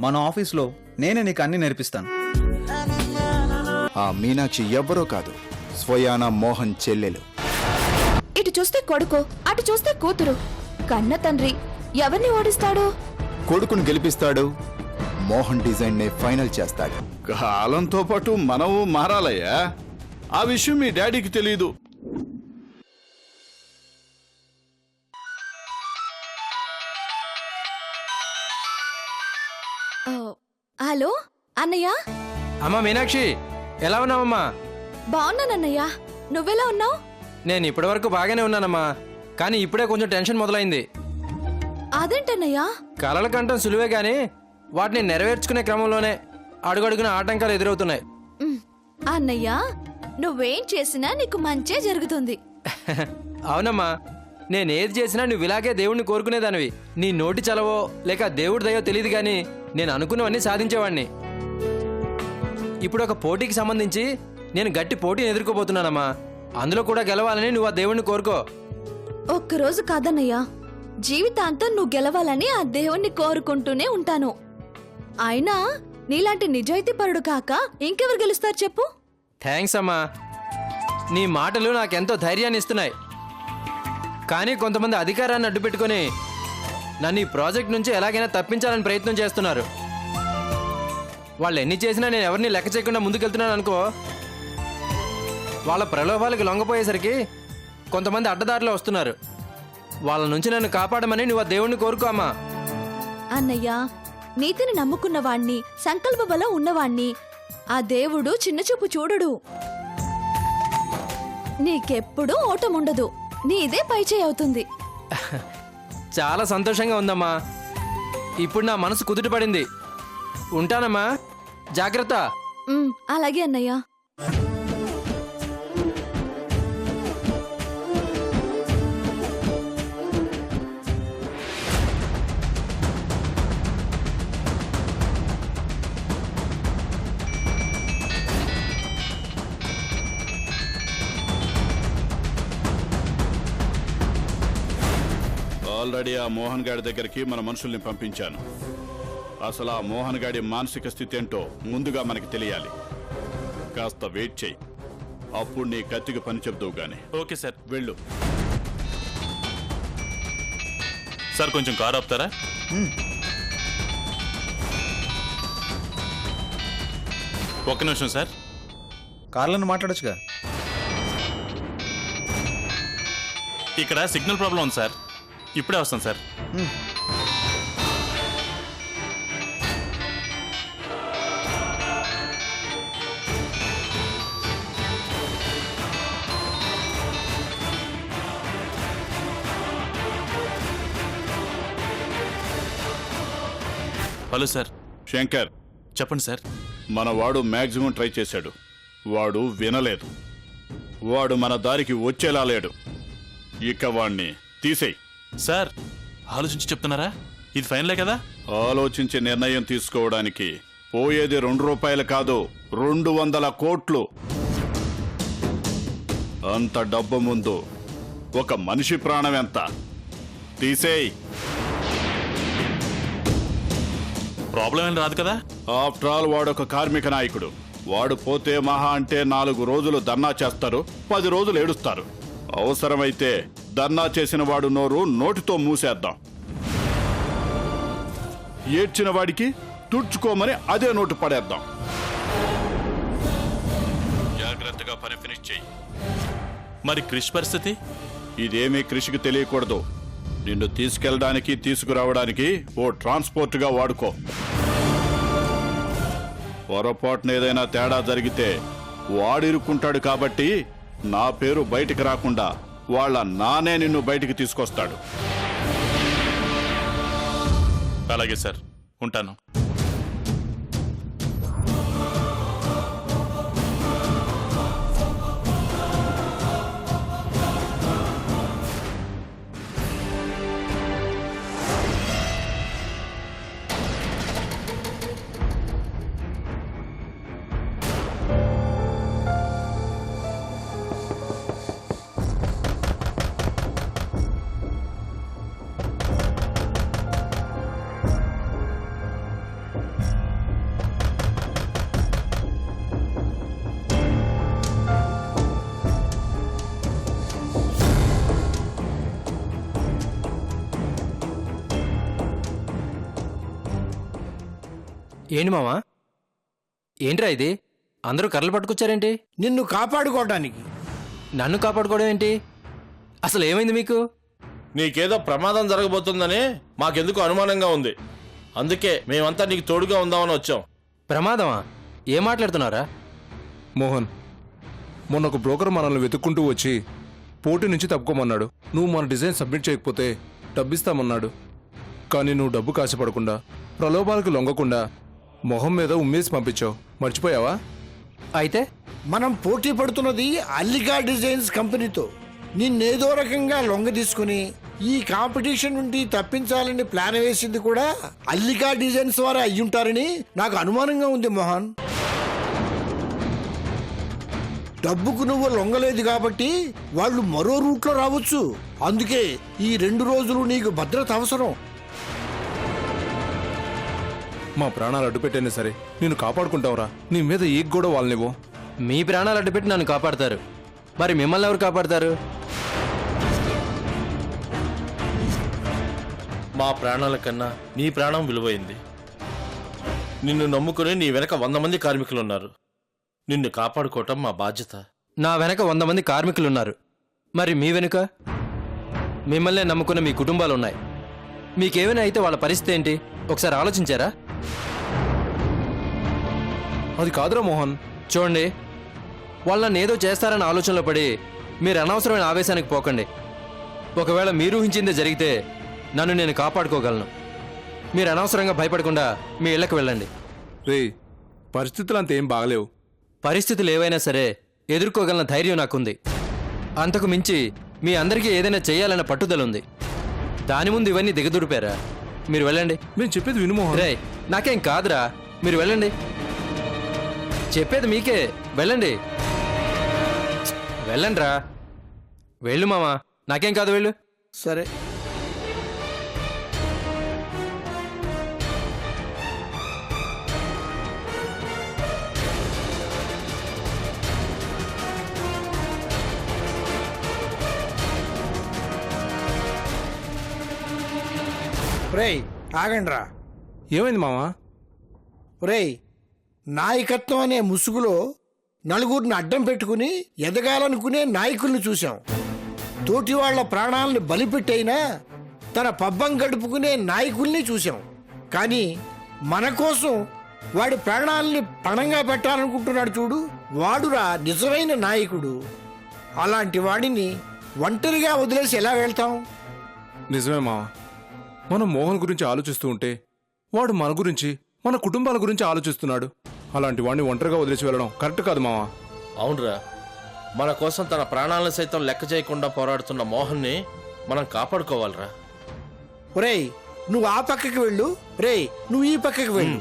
మన ఆఫీస్లో నేనే నీకు అన్ని నేర్పిస్తాను. ఆ మీనాక్షి ఎవ్వరో కాదు, స్వయాన మోహన్ చెల్లెలు. ఇటు చూస్తే కొడుకు, అటు చూస్తే కూతురు. కన్న తండ్రి ఎవరిని ఓడిస్తాడు? కొడుకును గెలిపిస్తాడు, మోహన్ డిజైన్ నే ఫైనల్ చేస్తాడు. కాలంతో పాటు మనము మారాలయ్యా. ఆ విషయం మీ డాడీకి తెలీదు. హలో అన్నయ్య. అమ్మా మీనాక్షి, ఎలా ఉన్నావమ్మా? బాగున్నానన్నయ్య, నువ్వెలా ఉన్నావు? నేను ఇప్పటి వరకు బాగానే ఉన్నానమ్మా, కానీ ఇప్పుడే కొంచెం టెన్షన్ మొదలైంది. అదేంటన్నయ్యా? కలల కంఠం సులువే గాని వాటిని నెరవేర్చుకునే క్రమంలోనే అడుగడుగున ఆటంకాలు ఎదురవుతున్నాయి. అన్నయ్య, నువ్వేం చేసినా నీకు మంచే జరుగుతుంది. అవునమ్మా, నేనేది చేసినా నువ్వు ఇలాగే దేవుణ్ణి కోరుకునేదానివి. నీ నోటి చలవో లేక దేవుడి దయో తెలియదు గాని నేను అనుకున్నవన్నీ సాధించేవాణ్ణి. ఇప్పుడు ఒక పోటీకి సంబంధించి నేను గట్టి పోటీని ఎదుర్కోబోతున్నానమ్మా. అందులో కూడా గెలవాలని నువ్వు ఆ దేవుణ్ణి కోరుకో. ఒక్కరోజు కాదన్నయ్యా, జీవితాంతం నువ్వు గెలవాలని ఆ దేవుణ్ణి కోరుకుంటూనే ఉంటాను. అయినా నీలాంటి నిజాయితీ పరుడు కాక ఇంకెవరు గెలుస్తారు చెప్పు? థ్యాంక్స్ అమ్మా, నీ మాటలు నాకెంతో ధైర్యాన్ని ఇస్తున్నాయి. కానీ కొంతమంది అధికారాన్ని అడ్డుపెట్టుకుని నన్ను ఈ ప్రాజెక్ట్ నుంచి ఎలాగైనా తప్పించాలని ప్రయత్నం చేస్తున్నారు. వాళ్ళు ఎన్ని చేసినా నేను ఎవరిని లెక్క చేయకుండా ముందుకెళ్తున్నాను అనుకో. వాళ్ళ ప్రలోభాలకు లొంగపోయేసరికి కొంతమంది అడ్డదారిలో వస్తున్నారు. వాళ్ళ నుంచి నన్ను కాపాడమని నువ్వు ఆ దేవుణ్ణి కోరుకో అమ్మా. అన్నయ్య, నీతిని నమ్ముకున్నవాణ్ణి, సంకల్ప బలం ఉన్నవాణ్ణి ఆ దేవుడు చిన్నచూపు చూడడు. నీకెప్పుడూ ఓటముండదు, నీదే పైచేయి అవుతుంది. చాలా సంతోషంగా ఉందమ్మా. ఇప్పుడు నా మనసు కుదుట పడింది. ఉంటానమ్మా, జాగ్రత్త. అలాగే అన్నయ్య. ఆల్రెడీ ఆ మోహన్ గాడి దగ్గరికి మన మనుషుల్ని పంపించాను. అసలు ఆ మోహన్ గాడి మానసిక స్థితి ఏంటో ముందుగా మనకి తెలియాలి. కాస్త వెయిట్ చేయి, అప్పుడు నీ కత్తికి పని చెప్తావు గాని. Okay sir. వెళ్ళు. సార్ కొంచెం కారు ఆపుతారా? ఒక్క నిమిషం సార్. కార్లను మాట్లాడొచ్చుగా. ఇక్కడ సిగ్నల్ ప్రాబ్లం ఉంది సార్, ఇప్పుడే వస్తాను సార్. Hello sir. శంకర్, చెప్పండి సార్. మన వాడు మ్యాక్సిమం ట్రై చేశాడు. వాడు వినలేదు. వాడు మన దారికి వచ్చేలా లేడు. ఇక వాణ్ణి తీసేయి. సార్ ఆలోచించి చెప్తున్నారా? ఇది ఫైనలే కదా? ఆలోచించి నిర్ణయం తీసుకోవడానికి పోయేది 2 రూపాయలు కాదు, 200 కోట్లు. అంత డబ్బు ముందు ఒక మనిషి ప్రాణం ఎంత? తీసేయి. ప్రాబ్లం ఏం రాదు కదా? ఆఫ్టర్ ఆల్ వాడొక కార్మిక నాయకుడు. వాడు పోతే మహా అంటే 4 రోజులు ధర్నా చేస్తారు, 10 రోజులు ఏడుస్తారు. అవసరమైతే ధర్నా చేసిన వాడు నోరు నోటితో మూసేద్దాం. ఏడ్చిన వాడికి తుడుచుకోమని అదే నోటు పడేద్దాం. జాగ్రత్తగా పని ఫినిష్ చెయ్యి. మరి క్రిష్ పరిస్థితి? ఇదేమీ కృషికి తెలియకూడదు. నిన్ను తీసుకెళ్ళడానికి తీసుకురావడానికి ఓ ట్రాన్స్పోర్ట్గా వాడుకో. పొరపాటున ఏదైనా తేడా జరిగితే వాడిరుక్కుంటాడు కాబట్టి నా పేరు బయటికి రాకుండా వాళ్ళ నానే నిన్ను బయటికి తీసుకొస్తాడు. అలాగే సార్, ఉంటాను. ఏంటి మావా? ఏంట్రా ఇది? అందరూ కర్రలు పట్టుకొచ్చారేంటి? నిన్ను కాపాడుకోవడానికి. నన్ను కాపాడుకోవడం ఏంటి? అసలు ఏమైంది మీకు? నీకేదో ప్రమాదం జరగబోతుందని మాకెందుకు అనుమానంగా ఉంది. అందుకే మేమంతా నీకు తోడుగా ఉందామని వచ్చాం. ప్రమాదమా? ఏం మాట్లాడుతున్నారా? మోహన్, మొన్న ఒక బ్రోకర్ మనల్ని వెతుక్కుంటూ వచ్చి పోటీ నుంచి తప్పుకోమన్నాడు. నువ్వు మన డిజైన్ సబ్మిట్ చేయకపోతే డబ్బిస్తామన్నాడు. కానీ నువ్వు డబ్బు కాశపడకుండా, ప్రలోభాలకు లొంగకుండా మొహం మీద ఉమ్మేసి పంపించావు. మర్చిపోయావా? అయితే మనం పోటీ పడుతున్నది అల్లికా డిజైన్స్ కంపెనీతో. నిన్నేదో రకంగా లొంగ తీసుకుని ఈ కాంపిటీషన్ నుండి తప్పించాలని ప్లాన్ వేసింది కూడా అల్లికా డిజైన్స్ వారే అయ్యుంటారని నాకు అనుమానంగా ఉంది మోహన్. డబ్బుకు నువ్వు లొంగలేదు కాబట్టి వాళ్ళు మరో రూట్లో రావచ్చు. అందుకే ఈ 2 రోజులు నీకు భద్రత అవసరం. మా ప్రాణాలు అడ్డుపెట్టైనా సరే నేను కాపాడుకుంటావురా. నీ మీద ఈగ్ కూడా వాళ్ళనివ్వు. మీ ప్రాణాలు అడ్డుపెట్టి నన్ను కాపాడతారు, మరి మిమ్మల్ని ఎవరు కాపాడతారు? మా ప్రాణాల కన్నా నీ ప్రాణం విలువైంది. నిన్ను నమ్ముకుని నీ వెనక 100 మంది కార్మికులున్నారు. నిన్ను కాపాడుకోవటం మా బాధ్యత. నా వెనక 100 మంది కార్మికులున్నారు, మరి మీ వెనుక మిమ్మల్ని నమ్ముకున్న మీ కుటుంబాలున్నాయి. మీకేమైనా అయితే వాళ్ళ పరిస్థితి ఏంటి? ఒకసారి ఆలోచించారా? అది కాదురా మోహన్. చూడండి, వాళ్ళు నన్ను ఏదో చేస్తారన్న ఆలోచనలో పడి మీరు అనవసరమైన ఆవేశానికి పోకండి. ఒకవేళ మీరు ఊహించిందే జరిగితే నన్ను నేను కాపాడుకోగలను. మీరు అనవసరంగా భయపడకుండా మీ ఇళ్ళకి వెళ్ళండి. రే, పరిస్థితులు అంత ఏం బాగలేవు. పరిస్థితులు ఏవైనా సరే ఎదుర్కోగలన ధైర్యం నాకుంది. అంతకు మించి మీ అందరికీ ఏదైనా చేయాలన్న పట్టుదల ఉంది. దాని ముందు ఇవన్నీ దిగదుడిపారా? మీరు వెళ్ళండి. మేము చెప్పేది విను మోహన్. రే, నాకేం కాదురా, మీరు వెళ్ళండి. చెప్పేది మీకే, వెళ్ళండి. వెళ్ళండి రా, వెళ్ళు మామా, నాకేం కాదు, వెళ్ళు. సరే, రేయ్ ఆగండ్రా. ఏమైంది మావా? రేయ్, నాయకత్వం అనే ముసుగులో నలుగురిని అడ్డం పెట్టుకుని ఎదగాలనుకునే నాయకుల్ని చూశాం. తోటి వాళ్ల ప్రాణాలను బలిపెట్టైనా తన పబ్బం గడుపుకునే నాయకుల్ని చూశాం. కానీ మన కోసం వాడి ప్రాణాలని పణంగా పెట్టాలనుకుంటున్నాడు చూడు, వాడురా నిజమైన నాయకుడు. అలాంటి వాడిని ఒంటరిగా వదిలేసి ఎలా వెళ్తాం? నిజమే మావా. మనం మోహన్ గురించి ఆలోచిస్తూ ఉంటే వాడు మన గురించి, మన కుటుంబాల గురించి ఆలోచిస్తున్నాడు. అలాంటి వాడిని ఒంటరిగా వదిలేసి వెళ్ళడం కరెక్ట్ కాదు మావా. అవునరా, మన కోసం తన ప్రాణాలను సైతం లెక్క చేయకుండా పోరాడుతున్న మోహన్ని మనం కాపాడుకోవాలిరా. రేయ్, నువ్వు ఆ పక్కకి వెళ్ళు, రేయ్ నువ్వు ఈ పక్కకి వెళ్ళు.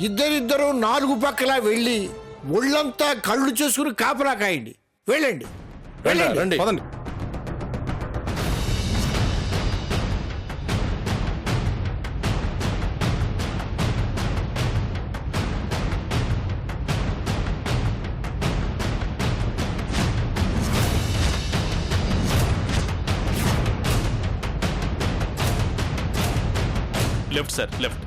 ఇద్దరిద్దరు 4 పక్కలా వెళ్ళి ఒళ్ళంతా కళ్ళు చేసుకుని కాపలా కాయండి. వెళ్ళండి, వెళ్ళండి. రండి. పదండి. Left sir, left.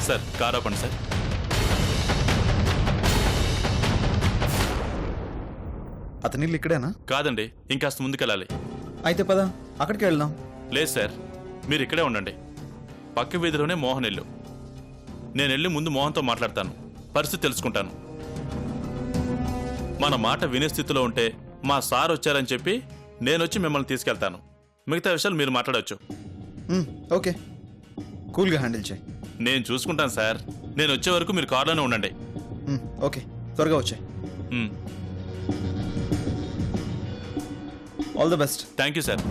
Sir, car ఆపండి సార్. అతని ఇల్లు ఇక్కడేనా? కాదండి, ఇంకాస్త ముందుకెళ్ళాలి. అయితే పద, అక్కడికి వెళ్దాం. లేదు సార్, మీరు ఇక్కడే ఉండండి. పక్క వీధిలోనే మోహన్ ఇల్లు. నేను వెళ్ళి ముందు మోహన్తో మాట్లాడతాను, పరిస్థితి తెలుసుకుంటాను. మన మాట వినే స్థితిలో ఉంటే మా సార్ వచ్చారని చెప్పి నేనొచ్చి మిమ్మల్ని తీసుకెళ్తాను. మిగతా విషయాలు మీరు మాట్లాడవచ్చు. ఓకే, కూల్గా హ్యాండిల్ చేయి. నేను చూసుకుంటాను సార్. నేను వచ్చే వరకు మీరు కార్లోనే ఉండండి. ఓకే, త్వరగా వచ్చాయి. All the best. Thank you sir.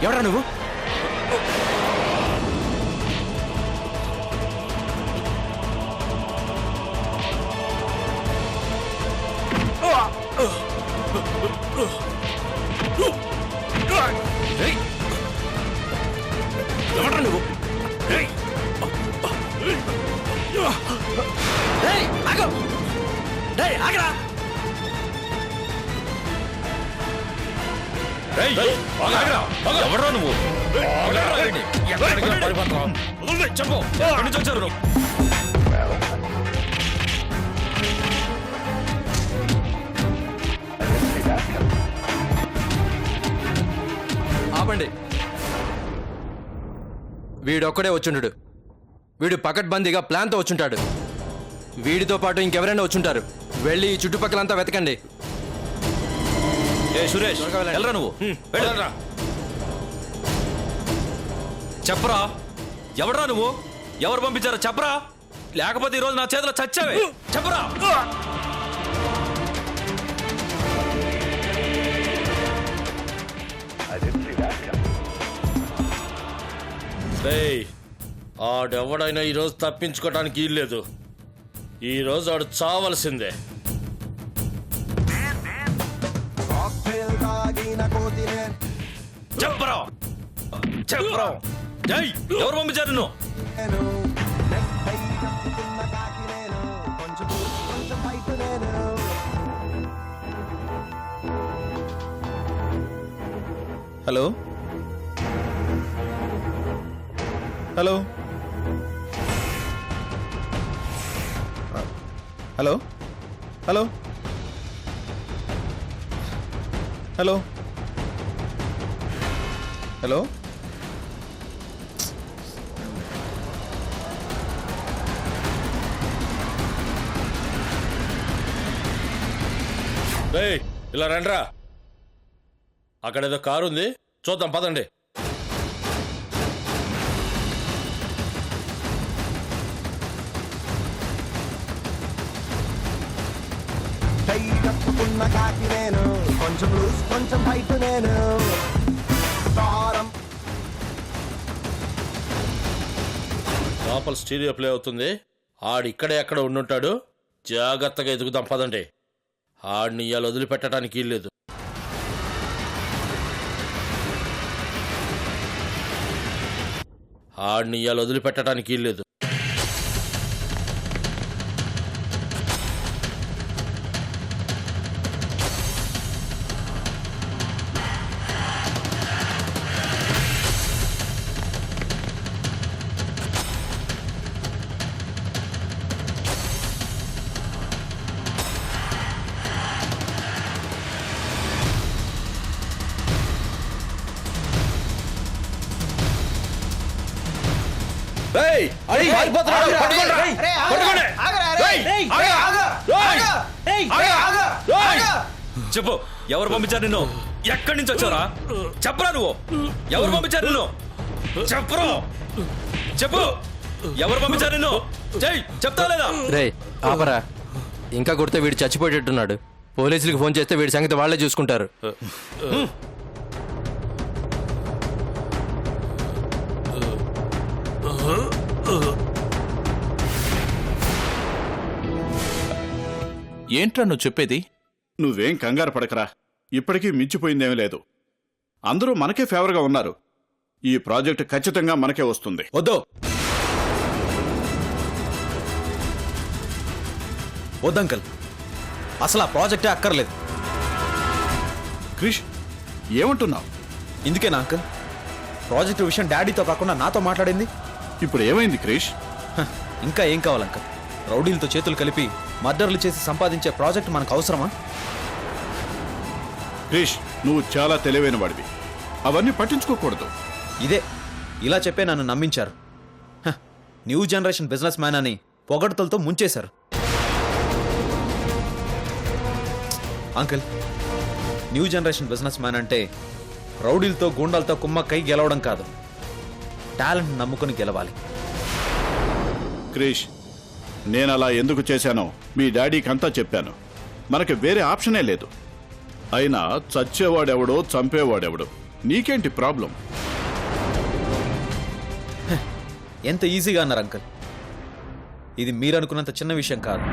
ఎవరా నువ్వు? ఎవరా నువ్వు? ఆగరా! ఎవరా నువ్వు? చెప్పు, ఎక్కడి నుంచి వచ్చారు నువ్వు? ఆపండి. వీడొక్కడే వచ్చుండు. వీడు పకడ్బందీగా ప్లాన్తో వచ్చుంటాడు. వీడితో పాటు ఇంకెవరైనా వచ్చుంటారు. వెళ్ళి ఈ చుట్టుపక్కలంతా వెతకండి. ఏ సురేష్, వెళ్ళరా నువ్వు. వెళ్ళరా. చెప్పరా, ఎవడరా నువ్వు? ఎవరు పంపించారో చెప్పరా, లేకపోతే ఈరోజు నా చేతిలో చచ్చావే. చెప్పరా. ఆడెవడైనా ఈరోజు తప్పించుకోవడానికి వీల్లేదు. ఈరోజు ఆడు చావలసిందే. చెప్పరా, చెప్పరా. ఎవరు పంపించారు నువ్వు? Hello hello hello hello hello hello ఇలా రండ్రా. అక్కడేదో కారు ఉంది, చూద్దాం పదండి. లోపల స్టీరియో ప్లే అవుతుంది. ఆడిక్కడే ఎక్కడ ఉండుంటాడు. జాగ్రత్తగా ఎదుగుదాం పదండి. ఆడిని ఇవాళ వదిలిపెట్టడానికి వీల్లేదు. ఆడిని ఇవాళ వదిలిపెట్టడానికి వీల్లేదు. చెప్పు, ఎవరు పంపించారు నిన్ను? ఎక్కడి నుంచి వచ్చారా? చెప్పరా నువ్వు. ఎవరు పంపించారు నిన్ను? చెప్పరా. చెప్పు, ఎవరు పంపించారు నిన్ను? చెప్తా లేదా? రే ఆపరా. ఇంకా కొడితే వీడు చచ్చిపోయేటట్టున్నాడు. పోలీసులకు ఫోన్ చేస్తే వీడి సంగతి వాళ్ళే చూసుకుంటారు. ఏంట్రా నువ్వు చెప్పేది? నువ్వేం కంగారు పడకరా. ఇప్పటికీ మించిపోయిందేమీ లేదు. అందరూ మనకే ఫేవర్గా ఉన్నారు. ఈ ప్రాజెక్టు ఖచ్చితంగా మనకే వస్తుంది. వద్దు వద్దంకల్, అసలు ఆ ప్రాజెక్టే అక్కర్లేదు. క్రిష్, ఏమంటున్నావు? ఇందుకేనా అంకల్ ప్రాజెక్టు విషయం డాడీతో కాకుండా నాతో మాట్లాడింది? ఇప్పుడు ఏమైంది క్రిష్? ఇంకా ఏం కావాలి అంకల్? రౌడీలతో చేతులు కలిపి మర్డర్లు చేసి సంపాదించే ప్రాజెక్ట్ మనకు అవసరమా? క్రిష్, నువ్వు చాలా తెలివైన వాడివి. అవన్నీ పట్టించుకోకూడదు. ఇలా చెప్పే నన్ను నమ్మించారు. న్యూ జనరేషన్ బిజినెస్ మ్యాన్ అని పొగడ్తలతో ముంచేశారు. Uncle, new generation businessman అంటే రౌడీలతో గూండాలతో కుమ్మక్కై గెలవడం కాదు, టాలెంట్ నమ్ముకుని గెలవాలి. క్రిష్, నేను అలా ఎందుకు చేశానో మీ డాడీకి అంతా చెప్పాను. మనకి వేరే ఆప్షనే లేదు. అయినా చచ్చేవాడెవడో చంపేవాడెవడో నీకేంటి ప్రాబ్లం? ఎంత ఈజీగా అన్నారు అంకుల్. ఇది మీరు అనుకున్నంత చిన్న విషయం కాదు.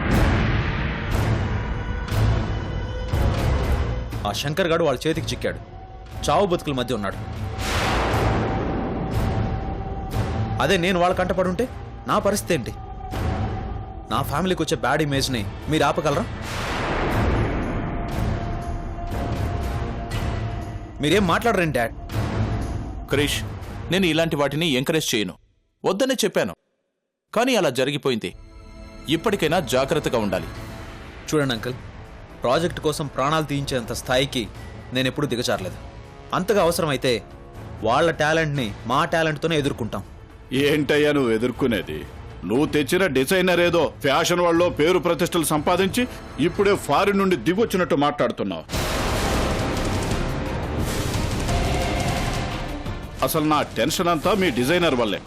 ఆ శంకర్ గాడు వాళ్ళ చేతికి చిక్కాడు. చావు బతుకుల మధ్య ఉన్నాడు. అదే నేను వాళ్ళ కంటపడుంటే నా పరిస్థితి ఏంటి? నా ఫ్యామిలీకి వచ్చే బ్యాడ్ ఇమేజ్ని మీరు ఆపగలరా? మీరేం మాట్లాడరండి డాడ్. క్రిష్, నేను ఇలాంటి వాటిని ఎంకరేజ్ చేయను, వద్దనే చెప్పాను. కానీ అలా జరిగిపోయింది. ఇప్పటికైనా జాగ్రత్తగా ఉండాలి. చూడండి అంకుల్, ప్రాజెక్ట్ కోసం ప్రాణాలు తీయించేంత స్థాయికి నేను ఎప్పుడూ దిగజారలేదు. అంతగా అవసరమైతే వాళ్ళ టాలెంట్ని మా టాలెంట్తోనే ఎదుర్కొంటాం. ఏంటయ్యా నువ్వు ఎదుర్కొనేది? నువ్వు తెచ్చిన డిజైనర్ ఏదో ఫ్యాషన్ వాళ్ళలో పేరు ప్రతిష్టలు సంపాదించి ఇప్పుడే ఫారిన్ నుండి దిగొచ్చినట్టు మాట్లాడుతున్నావు. అసలు నా టెన్షన్ అంతా మీ డిజైనర్ వల్లే.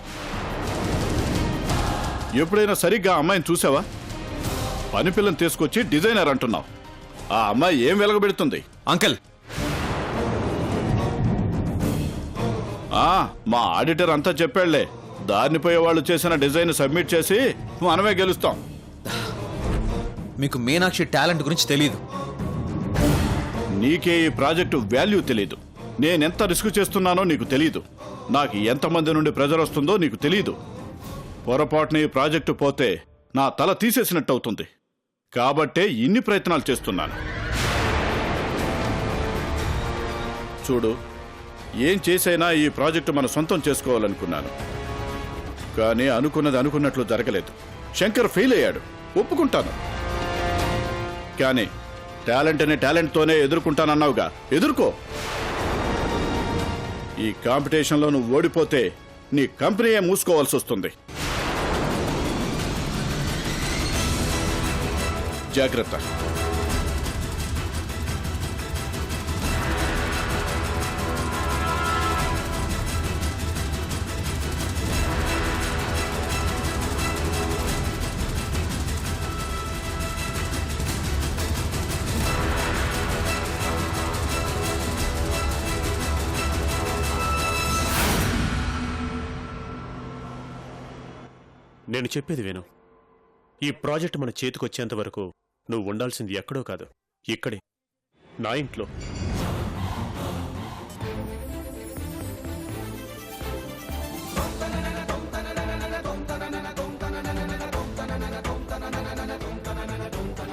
ఎప్పుడైనా సరిగ్గా అమ్మాయిని చూసావా? పని పిల్లని తీసుకొచ్చి డిజైనర్ అంటున్నావు. ఆ అమ్మాయి ఏం వెలగబెడుతుంది? అంకుల్, మా ఆడిటర్ అంతా చెప్పాళ్లే, దారిని పోయే వాళ్ళు చేసిన డిజైన్ సబ్మిట్ చేసి మనమే గెలుస్తాం. మీకు మీనాక్షి టాలెంట్ గురించి తెలియదు. నీకే ఈ ప్రాజెక్టు వాల్యూ తెలీదు. నేనెంత రిస్క్ చేస్తున్నానో నీకు తెలీదు. నాకు ఎంతమంది నుండి ప్రెజర్ వస్తుందో నీకు తెలీదు. పొరపాటున ఈ ప్రాజెక్టు పోతే నా తల తీసేసినట్టు అవుతుంది. కాబట్టే ఇన్ని ప్రయత్నాలు చేస్తున్నాను. చూడు, ఏం చేసైనా ఈ ప్రాజెక్టు మన సొంతం చేసుకోవాలనుకున్నాను. కానీ అనుకున్నది అనుకున్నట్లు జరగలేదు. శంకర్ ఫెయిల్ అయ్యాడు, ఒప్పుకుంటాను. కానీ టాలెంట్ అనే టాలెంట్తోనే ఎదుర్కొంటానన్నావుగా, ఎదుర్కో. ఈ కాంపిటీషన్లో నువ్వు ఓడిపోతే నీ కంపెనీయే మూసుకోవాల్సి వస్తుంది. జాగ్రత్త. నేను చెప్పేది విను. ఈ ప్రాజెక్ట్ మన చేతికొచ్చేంత వరకు నువ్వు ఉండాల్సింది ఎక్కడో కాదు, ఇక్కడే, నా ఇంట్లో.